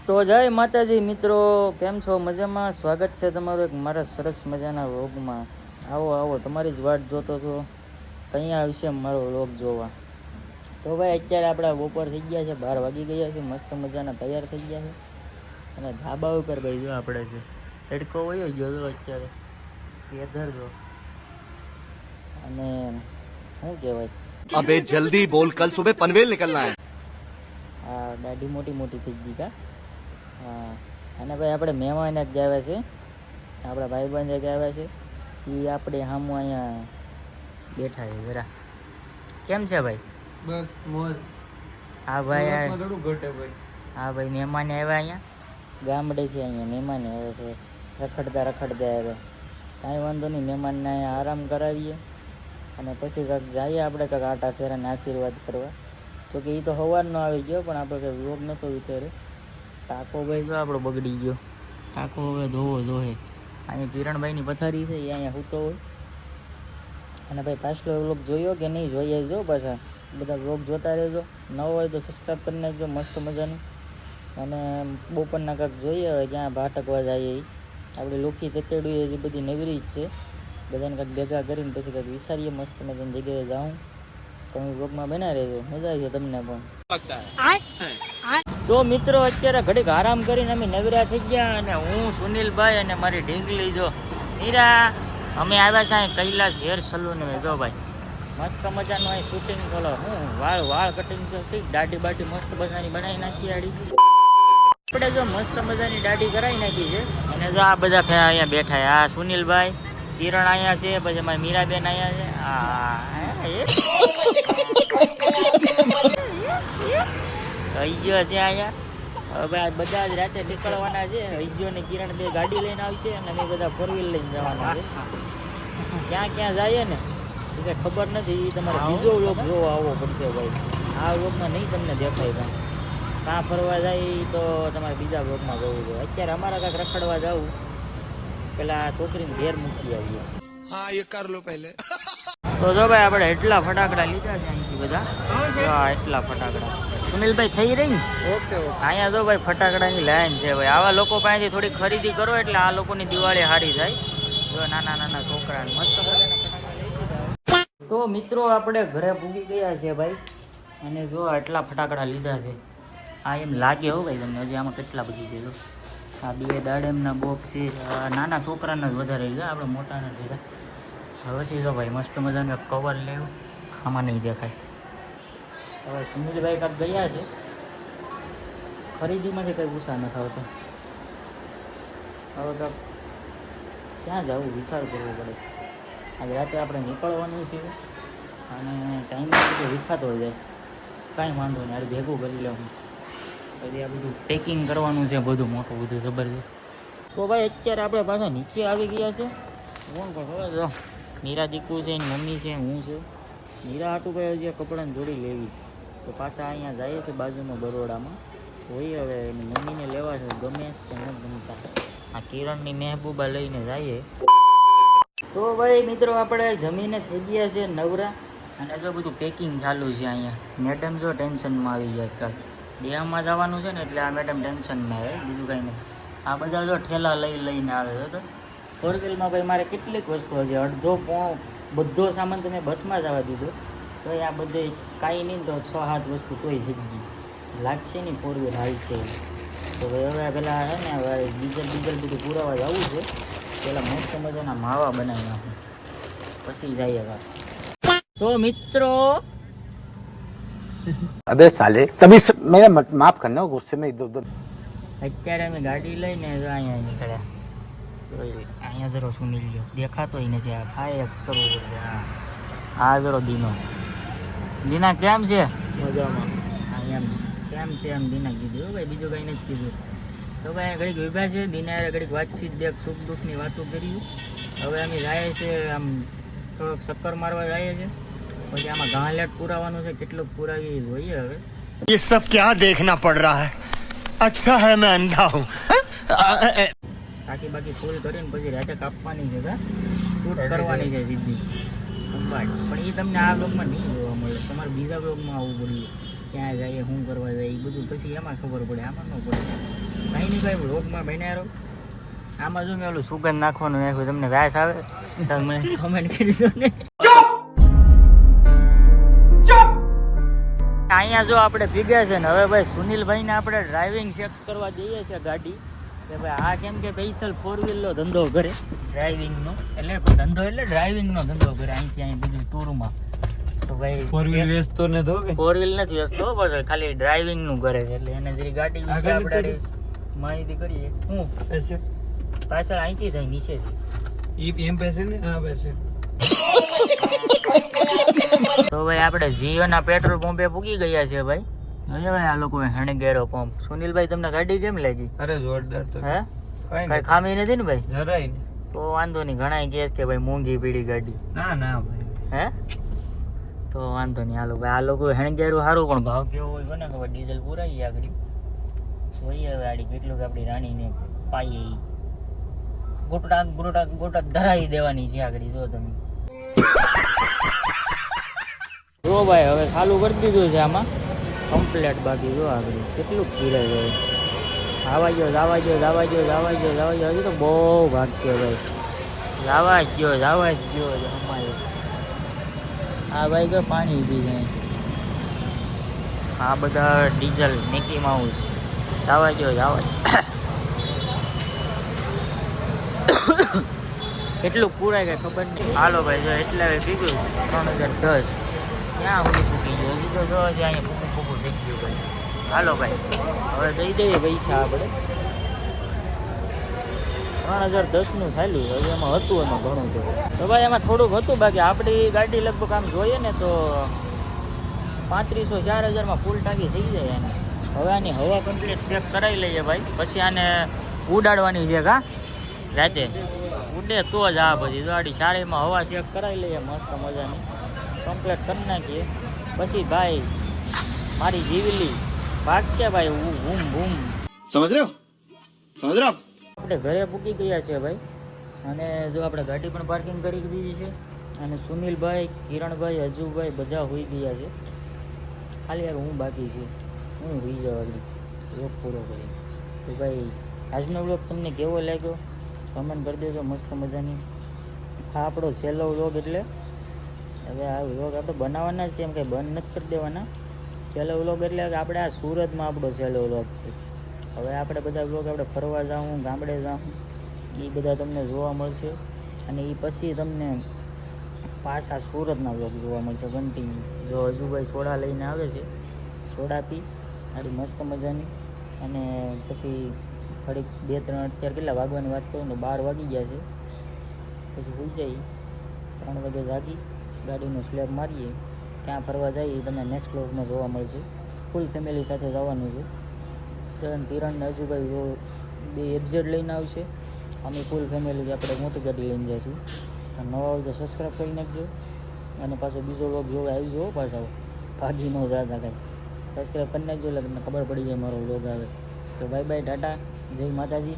તો જય માતાજી મિત્રો, કેમ છો? મજામાં? સ્વાગત છે તમારું એક મારા સરસ મજાના વ્લોગમાં. આવો આવો, તમારી જ વાટ જોતો હતો, કંઈ આવશે મારો વ્લોગ જોવા. તો ભાઈ અત્યારે આપણા બપોર થઈ ગયા છે, 12 વાગી ગયા છે, મસ્ત મજાના તૈયાર થઈ ગયા છે. અને ધાબા ઉપર ભાઈ જો આપણે છે, તડકો વયો ગયો તો અત્યારે વેધર જો. અને શું કહેવાય, अबे जल्दी बोल, कल सुबह पनवेल निकलना है. આ દાઢી મોટી મોટી થઈ ગઈ કા. હા, અને ભાઈ આપણે મહેમાન જ આવ્યા છે, આપણા ભાઈબંધ એક આવ્યા છે, એ આપણે સામું અહીંયા બેઠા છે જરા. કેમ છે ભાઈ? બસ મોજ. હા ભાઈ, થોડું ઘટે ભાઈ. હા ભાઈ, મહેમાન આવ્યા અહીંયા ગામડેથી, અહીંયા મહેમાન આવ્યા છે, રખડતા રખડતા આવ્યા. કાંઈ વાંધો નહીં, મહેમાનને અહીંયા આરામ કરાવીએ અને પછી કાંઈક જઈએ આપણે કાંઈક આટા ફેરાને આશીર્વાદ કરવા. તો કે એ તો સવારનો આવી ગયો, પણ આપણે કંઈ વ્લોગ નહોતો વિચારે. ટાંકો ભાઈ જો આપણો બગડી ગયો, ટાંકો હવે ધોવો જોઈએ. અહીંયા કિરણભાઈની પથારી છે, એ અહીંયા સૂતો હોય. અને ભાઈ પાછલો વ્લોગ જોયો કે નહીં જોઈએ જો, પાછા બધા વ્લોગ જોતા રહેજો. નવો હોય તો સબસ્ક્રાઈબ કરી નાખજો, મસ્ત મજાનું. અને બપોરના કાંઈક જોઈએ હવે ક્યાં ભાટકવા જઈએ. આપણે લોખી તેતેડું એ બધી નવરી જ છે, બધાને કાંઈક ભેગા કરીને પછી કાંઈક વિચારીએ મસ્ત મજાની જગ્યાએ જાઉં. તમે વ્લોગમાં બના રહેજો, મજા આવી તમને પણ. તો મિત્રો અત્યારે ઘડીક આરામ કરીને અમે નવરા થઈ ગયા, અને હું સુનિલભાઈ અને મારી ઢીંગલી જો મીરા, અમે આવ્યા છે અહીં કૈલાસ હેર સલૂન. જો ભાઈ મસ્ત મજાનું અહીં શૂટિંગ કરો. હું વાળ કટિંગ છે, ઠીક દાઢી બાઢી મસ્ત મજાની બનાવી નાખી. આપણે જો મસ્ત મજાની દાઢી કરાવી નાખી છે. અને જો આ બધા અહીંયા બેઠા, આ સુનિલભાઈ, કિરણ અહીંયા છે, પછી અમારી મીરાબેન અહીંયા છે. હૈયો છે અહીંયા. હવે બધા જ રાતે નીકળવાના છે. હૈયો ને કિરણ બે ગાડી લઈને આવશે, અને અમે બધા ફોર વ્હીલ લઈને જવાના છે. ક્યાં ક્યાં જઈએ ને એ કંઈ ખબર નથી. એ તમારે બીજો વ્લોગ જોવા આવવો પડશે ભાઈ. આ વ્લોગમાં નહીં તમને દેખાય. કાં ફરવા જાય તો તમારે બીજા વ્લોગમાં જવું જોઈએ. અત્યારે અમારે કાંઈક રખડવા જવું, પેલા છોકરીને ઘેર મૂકી આવીએ. હા, એ કર લો પહેલે. તો જો ભાઈ આપણે એટલા ફટાકડા લીધા છે અહીંથી બધા. એટલા ફટાકડા સુનિલભાઈ થઈ રહી ને. Okay okay. અહીંયા જો ભાઈ ફટાકડાની લાઈન છે ભાઈ. આવા લોકો પાસેથી થોડી ખરીદી કરો એટલે આ લોકોની દિવાળી સારી થાય. જો નાના નાના છોકરાને મસ્ત મજાના ફટાકડા લઈ લીધા. તો મિત્રો આપણે ઘરે પૂગી ગયા છે ભાઈ, અને જો એટલા ફટાકડા લીધા છે. આ એમ લાગે હો ભાઈ તમને, હજી આમાં કેટલા બધી છે. જો આ બે દાડેમના બોક્સ છે, નાના છોકરાના જ વધારે લીધા, આપણે મોટાના લીધા. હવે છે જો ભાઈ મસ્ત મજાનું કવર લેવું, આમાં નહીં દેખાય. હવે સુનિલભાઈ કાંક ગયા છે ખરીદીમાંથી, કંઈ ગુસ્સા નથી આવતો. હવે કાંક ક્યાં જવું વિચાર કરવો પડે. આજે રાતે આપણે નીકળવાનું છે, અને ટાઈમ બધું વિખાતો જાય. કાંઈ વાંધો નહીં, આજે ભેગું કરી લેવું. પછી આ બધું પેકિંગ કરવાનું છે, બધું મોટું બધું જબરજસ્ત. તો ભાઈ અત્યારે આપણે પાછા નીચે આવી ગયા છે. કોણ કોણ હવે જો મીરા દીકુ છે, મમ્મી છે, હું છું. મીરા હાટું ભાઈ હજી કપડાની જોડી લેવી, તો પાછા અહીંયા જઈએ છે બાજુમાં બરોડામાં. હોય હવે એની મમ્મીને લેવા છે, ગમે કે ન ગમતા. આ કિરણની મહેબૂબા લઈને જઈએ. તો ભાઈ મિત્રો આપણે જમીને થઈ ગયા છે નવરા, અને જો બધું પેકિંગ ચાલુ છે અહીંયા. મેડમ જો ટેન્શનમાં આવી ગયા છે. કાંઈક ડેમમાં જવાનું છે ને, એટલે આ મેડમ ટેન્શનમાં આવે, બીજું કાંઈ નહીં. આ બધા જો ઠેલા લઈને આવે છે. તો ફોર વ્હીલમાં ભાઈ મારે કેટલીક વસ્તુ હજી અડધો પોણો બધો સામાન તમે બસમાં જ આવવા દીધો, તો આ બધે કાંઈ નહીં તો 6-7 વસ્તુ તોય થઈ ગઈ. લાગશે નહીં ફોર વ્હીલ હાલ છે. તો ભાઈ હવે પેલા છે ને, હવે ડીઝલ બધું પુરાવા જવું છે. પેલા મસ્ત મજાના માવા બનાવી નાખું, પછી જઈએ વાત. તો મિત્રો अबे साले तभी मेरा माफ करना, गुस्से में इधर उधर. અત્યારે અમે ગાડી લઈને અહીંયા નીકળ્યા. તો અહીંયા જરો સુનિલ ગયો, દેખાતોય નથી. આ 5x કરવું પડશે. હા જરો દીનો. દીના કેમ છે? મજામાં. એમ કેમ છે એમ દીના કીધું ભાઈ, બીજું કંઈ નથી કીધું. તો ભાઈ ઘડીક વિભા છે, દીના ઘડીક વાતચીત બે સુખ દુઃખની વાતો કર્યું. હવે અમે જાય છે આમ થોડોક ચક્કર મારવા જઈએ છે. પછી આમાં ગાંલેટ પુરાવાનું છે, કેટલુંક પુરાવી જોઈએ હવે. ये सब क्या देखना पड़ रहा है? अच्छा है मैं अंधा हूँ. બાકી ફૂલ કરીને પછી રાતે કાપવાની છે, શૂટ કરવાની છે સીધી સંભાળ. પણ એ તમને આ બ્લોગમાં નહીં જોવા મળે, તમારે બીજા બ્લોગમાં આવવું પડ્યું. ક્યાં જઈએ શું કરવા જાય એ બધું પછી એમાં ખબર પડે, આમાં ન પડે. કાંઈ નહીં કાંઈ રોગમાં બનારો આમાં જો મેં ઓલું સુગંધ નાખવાનું નાખ્યું, તમને વાસ આવે તમે કમેન્ટ કરીશો ને. અહીંયા જો આપણે ભીગ્યા છે ને, હવે ભાઈ સુનિલભાઈને આપણે ડ્રાઇવિંગ ચેક કરવા જઈએ છીએ ગાડી કે ભાઈ આ કેમ કે સ્પેશિયલ 4-વ્હીલનો ધંધો કરે ડ્રાઇવિંગનો, એટલે ધંધો એટલે ડ્રાઇવિંગનો ધંધો કરે અહીંથી અહીં બધું ટૂરમાં. તો ભાઈ 4-વ્હીલ વેચતો ને તો કે 4-વ્હીલ નથી વેચતો, બસ ખાલી ડ્રાઇવિંગનું કરે છે. એટલે એને જરી ગાડી વિશે આપણે માહિતી કરીએ. હું पैसे પાછળ અહીંથી થાય નીચેથી. ये एम पैसे ने हाँ पैसे તો ભાઈ આપણે જીઓના પેટ્રોલ પંપે પૂગી ગયા છે ભાઈ. હવે ભાઈ આ લોકો હણગેરો પંપ. સુનિલભાઈ તમને ગાડી કેમ લાગી? अरे जोरदार तो હે कहीं કઈ ખામી નથી ને ભાઈ? जरा ही नहीं તો વાંધો નહીં, ઘણા કહે છે કે ભાઈ મોંઘી પીડી ગાડી. ना ना भाई હે તો વાંધો નહીં. આ લોકો હણગેરું સારું, પણ ભાવ કેવો હોય કોને ખબર. ડીઝલ પુરાઈ આગળ જોઈએ હવે આડી કેટલું કે આપણી રાણીને પાઈએ ઈ. ગોટાક ગોટાક ગોટાક ધરાવી દેવાની છે આગળ. જો તમે જો ભાઈ હવે ચાલુ કરી દીધું છે આમાં કમ્પ્લેટ. બાકી જો આગળ કેટલું પીરાય જાય. આવા ગયો જવા ગયો જવા ગયો જવા ગયો જવા ગયો. હજી તો બહુ ભાગ છે ભાઈ. જવા જ ગયો અમારે. આ ભાઈ કે પાણી પી જાય. આ બધા ડીઝલ મિકી માઉસ. જવા ગયો કેટલું પૂરાય કઈ ખબર નહીં. હાલો ભાઈ જો એટલે હવે પીગું 3010 ક્યાં સુધી પૂકી ગયો. હજી તો જો અહીંયા પૂકું થઈ ગયું ભાઈ. હાલો ભાઈ હવે દઈ દઈએ પૈસા આપણે. 3010નું ચાલ્યું. હવે એમાં હતું એમાં ઘણું તો ભાઈ એમાં થોડુંક હતું. બાકી આપણી ગાડી લગભગ આમ જોઈએ ને તો 3500-4000માં ફૂલ ટાંકી થઈ જાય એને. હવે આની હવા કમ્પ્લીટ ચેક કરાવી લઈએ ભાઈ, પછી આને ઉડાડવાની છે. કા રાતે ઉડે તો જ આ પછી ગાડી સારીમાં હવા ચેક કરાવી લઈએ મસ્ત મજાની, કમ્પ્લીટ કરી નાખીએ. પછી ભાઈ મારી જીવલી ભાગશે ભાઈ બૂમ બૂમ. समझ रहे हो આપણે ઘરે પૂકી ગયા છે ભાઈ. અને જો આપણે ગાડી પણ પાર્કિંગ કરી દીધી છે. અને સુનિલભાઈ, કિરણભાઈ, અજુભાઈ બધા હોઈ ગયા છે. ખાલી યાર હું બાકી છું, હું હોઈ જવા વ્લોગ પૂરો કરી. તો ભાઈ આજનો વ્લોગ તમને કેવો લાગ્યો કમેન્ટ કરી દેજો મસ્ત મજાની. આ આપણો છેલ્લો વ્લોગ, એટલે હવે આ વ્લોગ આપણે બનાવવાના છે, એમ કંઈ બંધ નથી કરી દેવાના. છેલ્લો વ્લોગ એટલે કે આપણે આ સુરતમાં આપણો છેલ્લો વ્લોગ છે. હવે આપણે બધા વ્લોગ આપણે ફરવા જાઉં, ગામડે જાઉં, એ બધા તમને જોવા મળશે. અને એ પછી તમને પાછા સુરતના વ્લોગ જોવા મળશે કન્ટિન્યુ. જો હજુભાઈ સોડા લઈને આવે છે, સોડા પી આડી મસ્ત મજાની. અને પછી ઘડીક 2-3 અત્યારે કેટલા વાગવાની વાત કરું તો 12 વાગી ગયા છે. પછી હોઈ જાય 3 વાગે જાગી ગાડીનો સ્લેબ મારીએ. ક્યાં ફરવા જઈએ તમને નેક્સ્ટ વ્લોગમાં જોવા મળશે. ફૂલ ફેમિલી સાથે જવાનું છે. કિરણ ને અજુભાઈ બે એફઝેડ લઈને આવશે. અમે ફૂલ ફેમિલી આપણે મોટી ગાડી લઈને જઈશું. તો નવા હોય તો સબસ્ક્રાઈબ કરી નાખજો. અને પાછો બીજો વ્લોગ જોવા આવી જવો પાછા, ભાગી ન જતા કાંઈ. સબસ્ક્રાઈબ કરી નાખજો એટલે તમને ખબર પડી જાય મારો વ્લોગ આવે. તો બાય બાય, ટાટા, જય માતાજી.